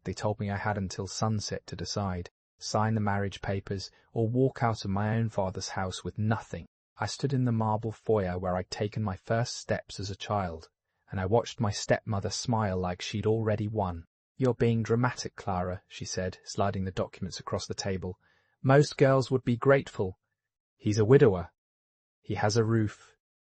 They told me I had until sunset to decide, sign the marriage papers, or walk out of my own father's house with nothing. I stood in the marble foyer where I'd taken my first steps as a child, and I watched my stepmother smile like she'd already won. "You're being dramatic, Clara," she said, sliding the documents across the table. "Most girls would be grateful. He's a widower. He has a roof.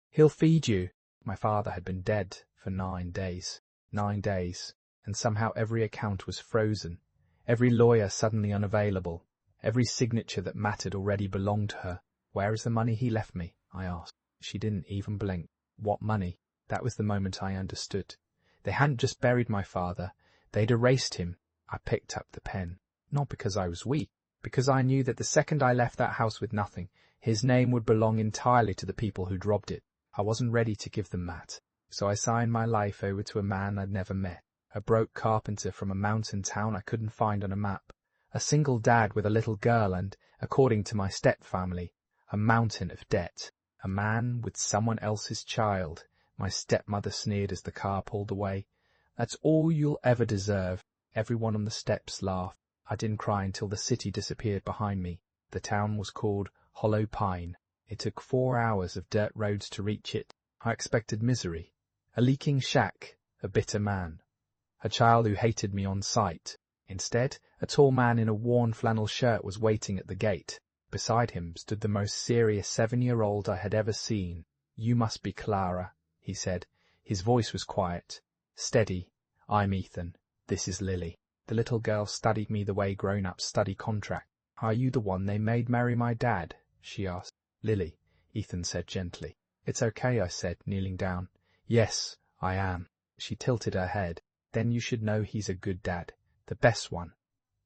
He'll feed you." My father had been dead for 9 days. 9 days, and somehow every account was frozen, every lawyer suddenly unavailable, every signature that mattered already belonged to her. "Where is the money he left me?" I asked. She didn't even blink. What money? That was the moment I understood. They hadn't just buried my father, they'd erased him. I picked up the pen, not because I was weak, because I knew that the second I left that house with nothing, his name would belong entirely to the people who'd robbed it. I wasn't ready to give them that, so I signed my life over to a man I'd never met, a broke carpenter from a mountain town I couldn't find on a map, a single dad with a little girl and, according to my stepfamily, a mountain of debt. A man with someone else's child, my stepmother sneered as the car pulled away. "That's all you'll ever deserve." Everyone on the steps laughed. I didn't cry until the city disappeared behind me. The town was called Hollow Pine. It took 4 hours of dirt roads to reach it. I expected misery, a leaking shack, a bitter man, a child who hated me on sight. Instead, a tall man in a worn flannel shirt was waiting at the gate. Beside him stood the most serious 7-year-old I had ever seen. "You must be Clara," he said. His voice was quiet, steady. "I'm Ethan. This is Lily." The little girl studied me the way grown-ups study contract. "Are you the one they made marry my dad?" she asked. "Lily," Ethan said gently. "It's okay," I said, kneeling down. "Yes, I am." She tilted her head. "Then you should know he's a good dad, the best one.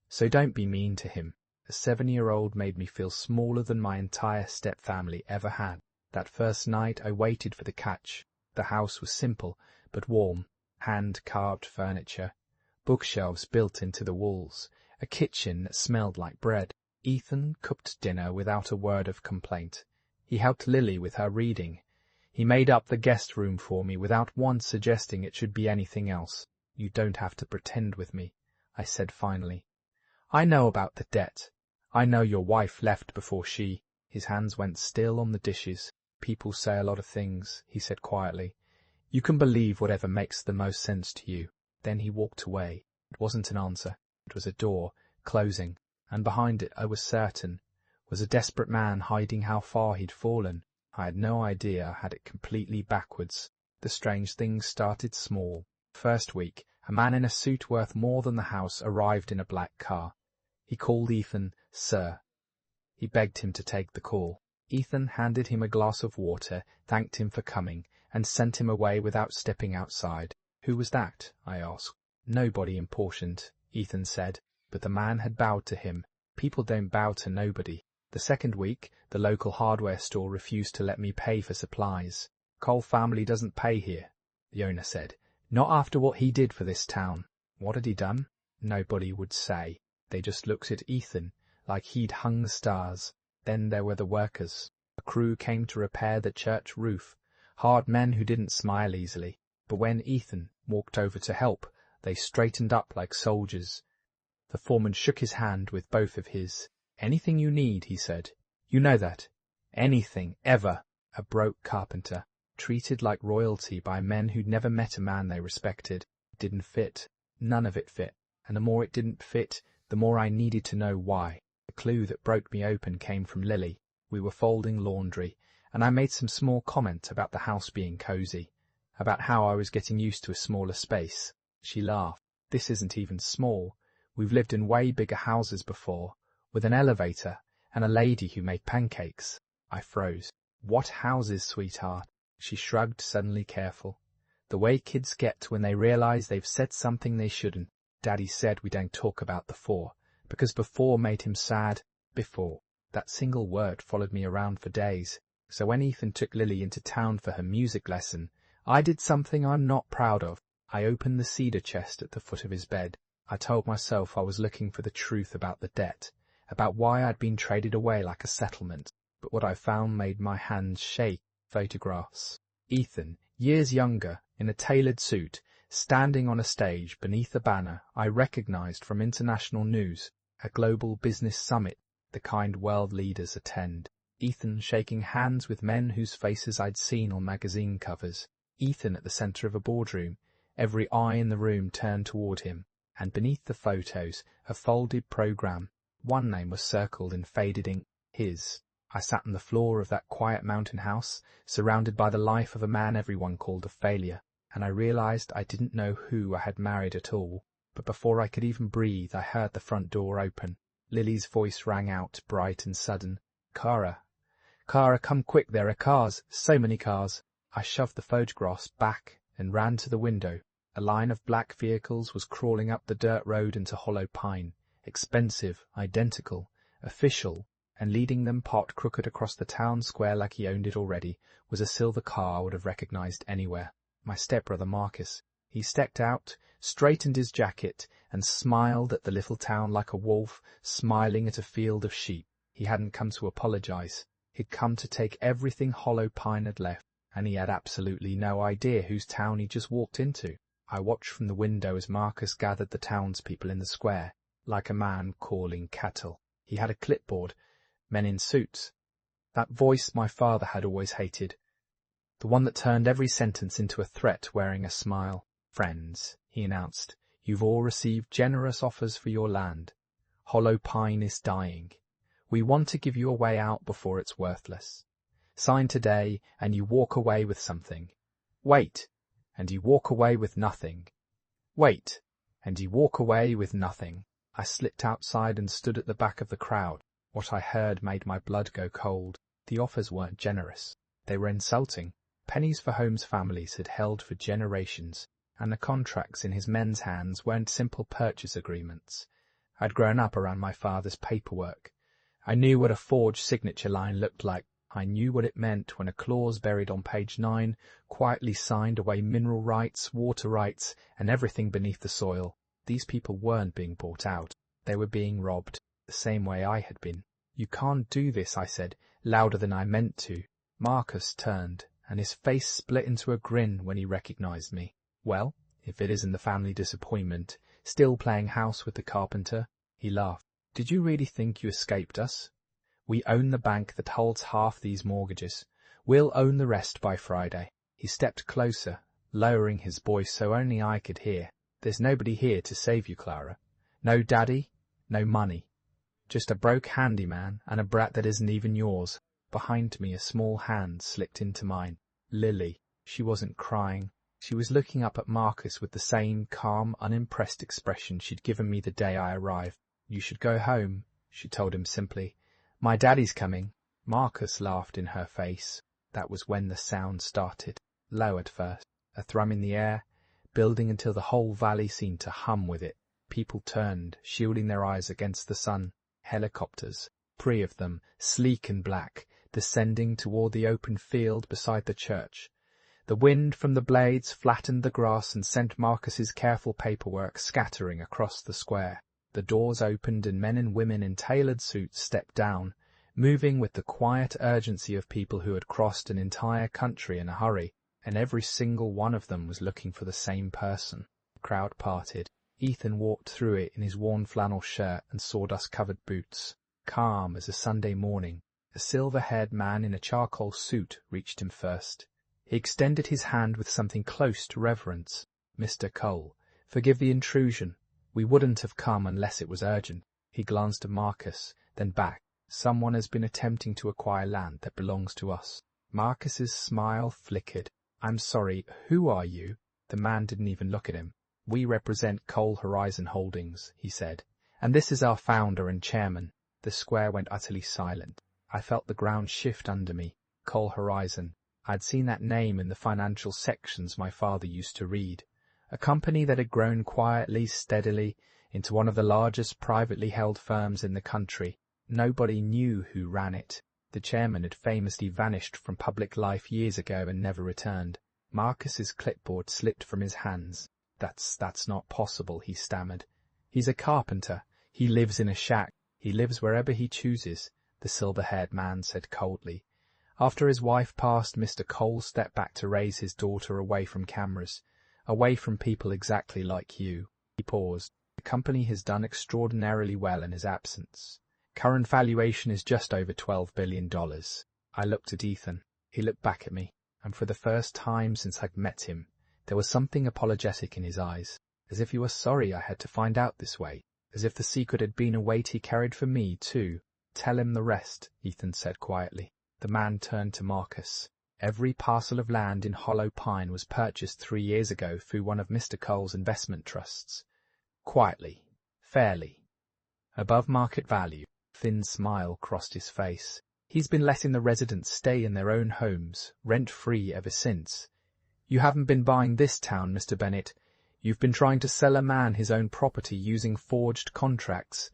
So don't be mean to him." A 7-year-old made me feel smaller than my entire step-family ever had. That first night I waited for the catch. The house was simple, but warm. Hand-carved furniture, bookshelves built into the walls, a kitchen that smelled like bread. Ethan cooked dinner without a word of complaint. He helped Lily with her reading. He made up the guest room for me without once suggesting it should be anything else. "You don't have to pretend with me," I said finally. "I know about the debt. I know your wife left before she—" His hands went still on the dishes. "People say a lot of things," he said quietly. "You can believe whatever makes the most sense to you." Then he walked away. It wasn't an answer. It was a door, closing, and behind it, I was certain, was a desperate man hiding how far he'd fallen. I had no idea I had it completely backwards. The strange things started small. First week, a man in a suit worth more than the house arrived in a black car. He called Ethan Sir. He begged him to take the call. Ethan handed him a glass of water, thanked him for coming, and sent him away without stepping outside. "Who was that?" I asked. "Nobody important," Ethan said, but the man had bowed to him. People don't bow to nobody. The second week, the local hardware store refused to let me pay for supplies. "Cole family doesn't pay here," the owner said. "Not after what he did for this town." What had he done? Nobody would say. They just looked at Ethan, like he'd hung the stars. Then there were the workers. A crew came to repair the church roof. Hard men who didn't smile easily. But when Ethan walked over to help, they straightened up like soldiers. The foreman shook his hand with both of his. "Anything you need," he said. "You know that. Anything, ever." A broke carpenter, treated like royalty by men who'd never met a man they respected. It didn't fit. None of it fit. And the more it didn't fit, the more I needed to know why. The clue that broke me open came from Lily. We were folding laundry, and I made some small comment about the house being cozy, about how I was getting used to a smaller space. She laughed. "This isn't even small. We've lived in way bigger houses before, with an elevator and a lady who made pancakes." I froze. "What houses, sweetheart?" She shrugged, suddenly careful. "The way kids get when they realize they've said something they shouldn't. Daddy said we don't talk about the before, because before made him sad. Before. That single word followed me around for days. So when Ethan took Lily into town for her music lesson, I did something I'm not proud of. I opened the cedar chest at the foot of his bed. I told myself I was looking for the truth about the debt, about why I'd been traded away like a settlement. But what I found made my hands shake. Photographs. Ethan, years younger, in a tailored suit, standing on a stage beneath a banner I recognized from international news, a global business summit, the kind world leaders attend. Ethan shaking hands with men whose faces I'd seen on magazine covers. Ethan at the center of a boardroom, every eye in the room turned toward him, and beneath the photos, a folded program. One name was circled in faded ink, his. I sat on the floor of that quiet mountain house, surrounded by the life of a man everyone called a failure, and I realized I didn't know who I had married at all. But before I could even breathe, I heard the front door open. Lily's voice rang out, bright and sudden. Clara, come quick, there are cars, so many cars. I shoved the photographs back and ran to the window. A line of black vehicles was crawling up the dirt road into hollow pine, expensive, identical, official, and leading them pot crooked across the town square like he owned it already, was a silver car I would have recognized anywhere. My stepbrother Marcus. He stepped out, straightened his jacket, and smiled at the little town like a wolf smiling at a field of sheep. He hadn't come to apologize. He'd come to take everything Hollow Pine had left, and he had absolutely no idea whose town he just walked into. I watched from the window as Marcus gathered the townspeople in the square, like a man calling cattle. He had a clipboard, men in suits. That voice my father had always hated. The one that turned every sentence into a threat wearing a smile. Friends, he announced, you've all received generous offers for your land. Hollow Pine is dying. We want to give you a way out before it's worthless. Sign today and you walk away with something. Wait, and you walk away with nothing. Wait, and you walk away with nothing. I slipped outside and stood at the back of the crowd. What I heard made my blood go cold. The offers weren't generous. They were insulting. Pennies for homes families had held for generations, and the contracts in his men's hands weren't simple purchase agreements. I'd grown up around my father's paperwork. I knew what a forged signature line looked like. I knew what it meant when a clause buried on page 9 quietly signed away mineral rights, water rights, and everything beneath the soil. These people weren't being bought out. They were being robbed, the same way I had been. You can't do this, I said, louder than I meant to. Marcus turned, and his face split into a grin when he recognized me. Well, if it isn't the family disappointment, still playing house with the carpenter, he laughed. Did you really think you escaped us? We own the bank that holds half these mortgages. We'll own the rest by Friday. He stepped closer, lowering his voice so only I could hear. There's nobody here to save you, Clara. No daddy, no money. Just a broke handyman and a brat that isn't even yours. Behind me, a small hand slipped into mine. Lily. She wasn't crying. She was looking up at Marcus with the same calm, unimpressed expression she'd given me the day I arrived. You should go home, she told him simply. My daddy's coming. Marcus laughed in her face. That was when the sound started. Low at first, a thrum in the air, building until the whole valley seemed to hum with it. People turned, shielding their eyes against the sun. Helicopters, 3 of them, sleek and black, descending toward the open field beside the church. The wind from the blades flattened the grass and sent Marcus's careful paperwork scattering across the square. The doors opened and men and women in tailored suits stepped down, moving with the quiet urgency of people who had crossed an entire country in a hurry, and every single one of them was looking for the same person. The crowd parted. Ethan walked through it in his worn flannel shirt and sawdust-covered boots. Calm as a Sunday morning, a silver-haired man in a charcoal suit reached him first. He extended his hand with something close to reverence. Mr. Cole, forgive the intrusion. We wouldn't have come unless it was urgent. He glanced at Marcus, then back. Someone has been attempting to acquire land that belongs to us. Marcus's smile flickered. I'm sorry, who are you? The man didn't even look at him. We represent Cole Horizon Holdings, he said, and this is our founder and chairman. The square went utterly silent. I felt the ground shift under me. Cole Horizon. I'd seen that name in the financial sections my father used to read. A company that had grown quietly, steadily, into one of the largest privately held firms in the country. Nobody knew who ran it. The chairman had famously vanished from public life years ago and never returned. Marcus's clipboard slipped from his hands. That's not possible, he stammered. He's a carpenter. He lives in a shack. He lives wherever he chooses, the silver-haired man said coldly. After his wife passed, Mr. Cole stepped back to raise his daughter away from cameras. Away from people exactly like you. He paused. The company has done extraordinarily well in his absence. Current valuation is just over $12 billion. I looked at Ethan. He looked back at me, and for the first time since I'd met him, there was something apologetic in his eyes, as if he was sorry I had to find out this way, as if the secret had been a weight he carried for me, too. Tell him the rest, Ethan said quietly. The man turned to Marcus. Every parcel of land in Hollow Pine was purchased 3 years ago through one of Mr. Cole's investment trusts. Quietly, fairly, above market value. Thin smile crossed his face. He's been letting the residents stay in their own homes, rent-free ever since. You haven't been buying this town, Mr. Bennett. You've been trying to sell a man his own property using forged contracts.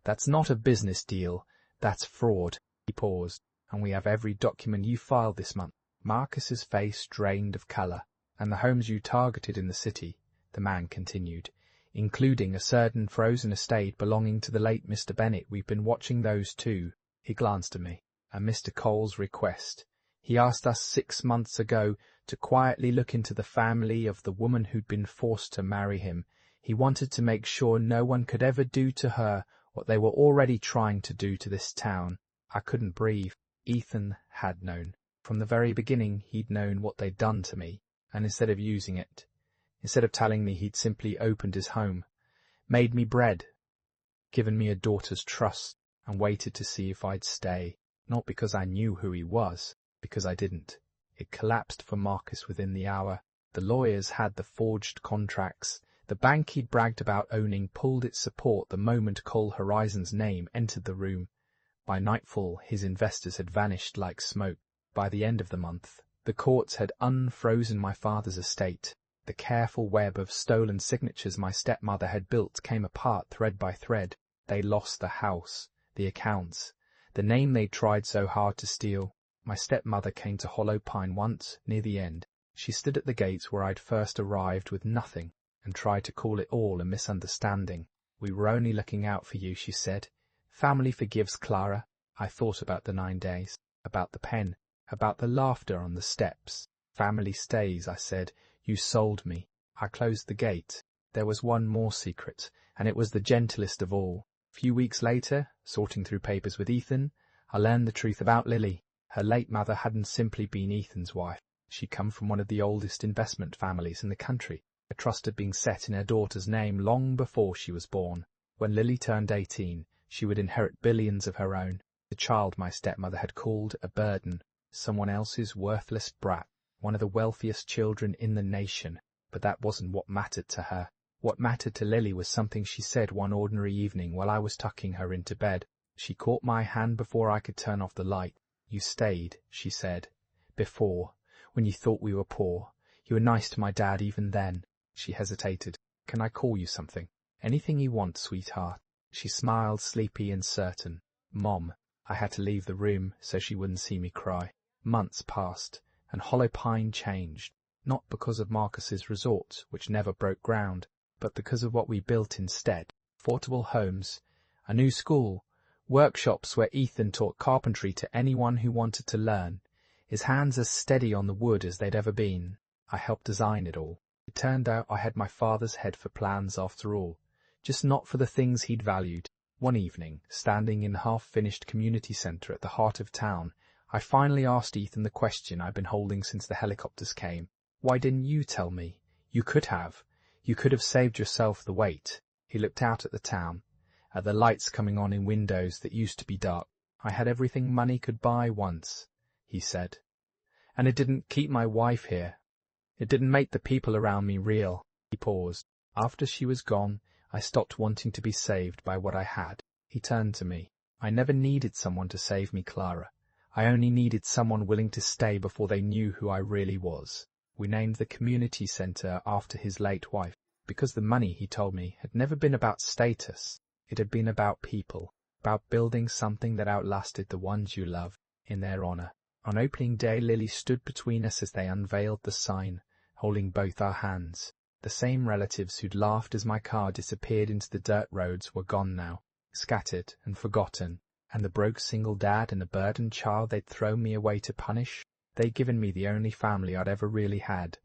That's not a business deal. That's fraud. He paused. And we have every document you filed this month. Marcus's face drained of colour. And the homes you targeted in the city, the man continued, including a certain frozen estate belonging to the late Mr. Bennett. We've been watching those too. He glanced at me. And Mr. Cole's request. He asked us 6 months ago to quietly look into the family of the woman who'd been forced to marry him. He wanted to make sure no one could ever do to her what they were already trying to do to this town. I couldn't breathe. Ethan had known. From the very beginning, he'd known what they'd done to me, and instead of using it, instead of telling me, he'd simply opened his home, made me bread, given me a daughter's trust, and waited to see if I'd stay. Not because I knew who he was, because I didn't. It collapsed for Marcus within the hour. The lawyers had the forged contracts. The bank he'd bragged about owning pulled its support the moment Cole Horizon's name entered the room. By nightfall, his investors had vanished like smoke. By the end of the month, the courts had unfrozen my father's estate. The careful web of stolen signatures my stepmother had built came apart thread by thread. They lost the house, the accounts, the name they'd tried so hard to steal. My stepmother came to Hollow Pine once, near the end. She stood at the gates where I'd first arrived with nothing, and tried to call it all a misunderstanding. We were only looking out for you, she said. Family forgives, Clara. I thought about the 9 days, about the pen, about the laughter on the steps. Family stays, I said. You sold me. I closed the gate. There was one more secret, and it was the gentlest of all. A few weeks later, sorting through papers with Ethan, I learned the truth about Lily. Her late mother hadn't simply been Ethan's wife. She'd come from one of the oldest investment families in the country. A trust had been set in her daughter's name long before she was born. When Lily turned 18, she would inherit billions of her own. The child my stepmother had called a burden, someone else's worthless brat, one of the wealthiest children in the nation. But that wasn't what mattered to her. What mattered to Lily was something she said one ordinary evening while I was tucking her into bed. She caught my hand before I could turn off the light. You stayed, she said. Before, when you thought we were poor. You were nice to my dad even then. She hesitated. Can I call you something? Anything you want, sweetheart. She smiled, sleepy and certain. Mom. I had to leave the room so she wouldn't see me cry. Months passed, and Hollow Pine changed. Not because of Marcus's resort, which never broke ground, but because of what we built instead. Affordable homes, a new school, workshops where Ethan taught carpentry to anyone who wanted to learn, his hands as steady on the wood as they'd ever been. I helped design it all. It turned out I had my father's head for plans after all, just not for the things he'd valued. One evening, standing in the half-finished community centre at the heart of town, I finally asked Ethan the question I'd been holding since the helicopters came. Why didn't you tell me? You could have. You could have saved yourself the wait. He looked out at the town, at the lights coming on in windows that used to be dark. I had everything money could buy once, he said. And it didn't keep my wife here. It didn't make the people around me real. He paused. After she was gone, I stopped wanting to be saved by what I had. He turned to me. I never needed someone to save me, Clara. I only needed someone willing to stay before they knew who I really was. We named the community centre after his late wife, because the money, he told me, had never been about status. It had been about people, about building something that outlasted the ones you love, in their honour. On opening day, Lily stood between us as they unveiled the sign, holding both our hands. The same relatives who'd laughed as my car disappeared into the dirt roads were gone now, scattered and forgotten, and the broke single dad and the burdened child they'd thrown me away to punish, they'd given me the only family I'd ever really had.